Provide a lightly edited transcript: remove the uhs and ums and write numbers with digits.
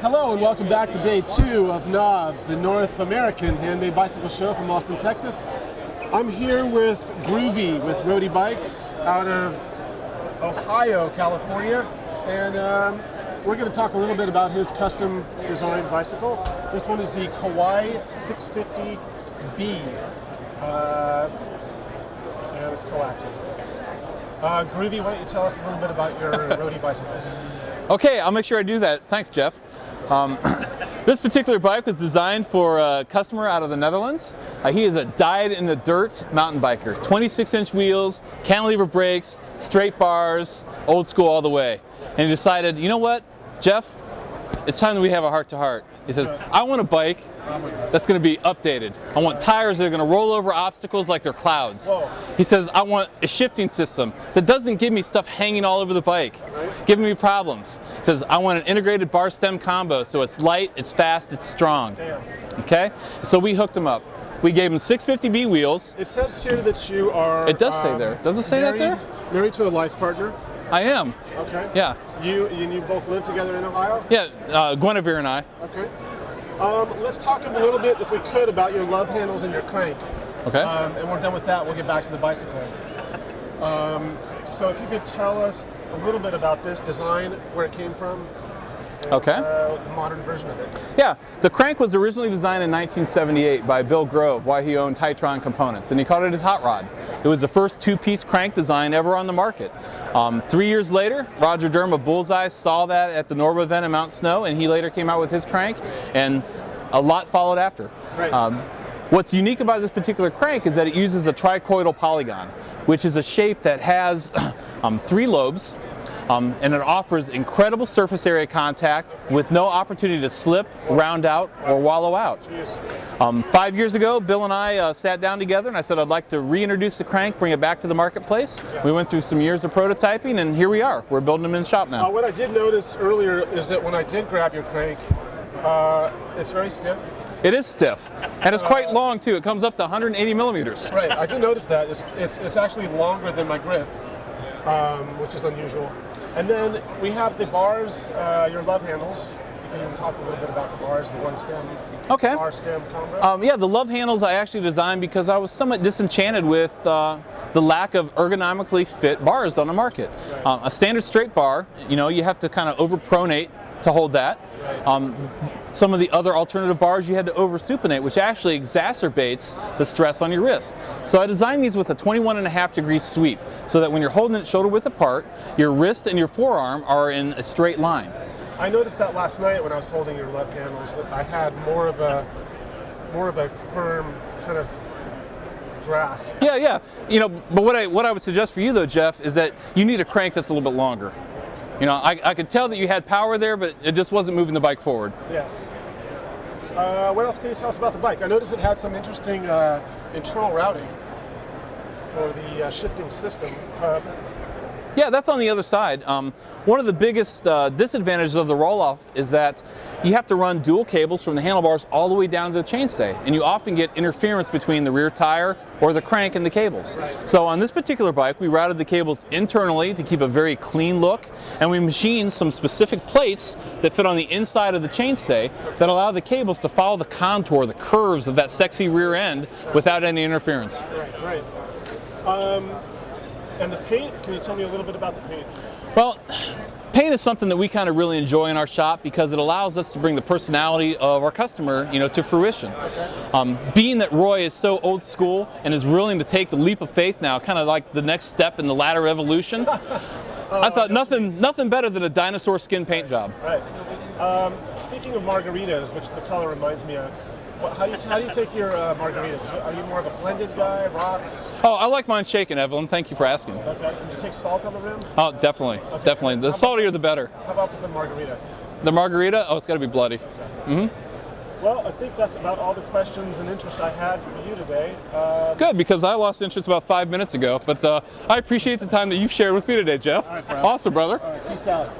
Hello and welcome back to day 2 of NAHBS, the North American Handmade Bicycle Show from Austin, Texas. I'm here with Groovy with Rody Bikes out of Ohio, California, and we're going to talk a little bit about his custom designed bicycle. This one is the Kauai 650B. Yeah, it's collapsing. Groovy, why don't you tell us a little bit about your Rody bicycles? Okay, I'll make sure I do that. Thanks, Jeff. This particular bike was designed for a customer out of the Netherlands. He is a dyed-in-the-dirt mountain biker. 26-inch wheels, cantilever brakes, straight bars, old school all the way. And he decided, you know what, Jeff? It's time that we have a heart-to-heart. He says, I want a bike that's going to be updated. I want tires that are going to roll over obstacles like they're clouds. Whoa. He says, I want a shifting system that doesn't give me stuff hanging all over the bike, giving me problems. He says, I want an integrated bar stem combo so it's light, it's fast, it's strong. Damn. Okay? So we hooked him up. We gave him 650B wheels. It says here that you are... It does say there. Does it say that there? Married to a life partner. I am. Okay. Yeah. You both live together in Ohio? Yeah, Guinevere and I. Okay. Let's talk a little bit, if we could, about your Luv handles and your crank. Okay. And we're done with that. We'll get back to the bicycle. So if you could tell us a little bit about this design, where it came from, and, okay. The modern version of it. Yeah, the crank was originally designed in 1978 by Bill Grove while he owned Titron Components, and he called it his hot rod. It was the first two-piece crank design ever on the market. 3 years later, Roger Durham of Bullseye saw that at the NAHBS event in Mount Snow, and he later came out with his crank, and a lot followed after. Right. What's unique about this particular crank is that it uses a tricoidal polygon, which is a shape that has 3 lobes, and it offers incredible surface area contact with no opportunity to slip, round out, or wallow out. 5 years ago, Bill and I sat down together and I said I'd like to reintroduce the crank, bring it back to the marketplace. Yes. We went through some years of prototyping and here we are. We're building them in the shop now. What I did notice earlier is that when I did grab your crank, it's very stiff. It is stiff, and it's quite long too. It comes up to 180 millimeters. Right, I did notice that. It's actually longer than my grip, which is unusual. And then we have the bars, your Luv handles. You can talk a little bit about the bars, the one stem, bar stem combo. Yeah, the Luv handles I actually designed because I was somewhat disenchanted with the lack of ergonomically fit bars on the market. Right. A standard straight bar, you have to kind of over-pronate to hold that. Right. Some of the other alternative bars you had to over-supinate, which actually exacerbates the stress on your wrist. So I designed these with a 21.5-degree sweep, so that when you're holding it shoulder width apart, your wrist and your forearm are in a straight line. I noticed that last night when I was holding your Luv handles, that I had more of a firm kind of grasp. Yeah. But what I would suggest for you though, Jeff, is that you need a crank that's a little bit longer. I could tell that you had power there, but it just wasn't moving the bike forward. Yes. What else can you tell us about the bike? I noticed it had some interesting internal routing for the shifting system hub. Yeah, that's on the other side. One of the biggest disadvantages of the roll-off is that you have to run dual cables from the handlebars all the way down to the chainstay, and you often get interference between the rear tire or the crank and the cables. Right. So on this particular bike, we routed the cables internally to keep a very clean look, and we machined some specific plates that fit on the inside of the chainstay that allow the cables to follow the contour, the curves of that sexy rear end without any interference. Right. And the paint, can you tell me a little bit about the paint? Well, paint is something that we kind of really enjoy in our shop because it allows us to bring the personality of our customer, to fruition. Okay. Being that Roy is so old school and is willing to take the leap of faith now, kind of like the next step in the ladder evolution, I thought nothing better than a dinosaur skin paint job. Right. Speaking of margaritas, which the color reminds me of, how do you take your margaritas? Are you more of a blended guy, rocks? Oh, I like mine shaken, Evelyn. Thank you for asking. Okay. Do you take salt on the rim? Oh, definitely. Okay. Definitely. The saltier the better. How about for the margarita? The margarita? Oh, it's got to be bloody. Well, I think that's about all the questions and interest I had for you today. Good, because I lost interest about 5 minutes ago, but I appreciate the time that you've shared with me today, Jeff. All right, bro. Awesome, brother. All right, peace out.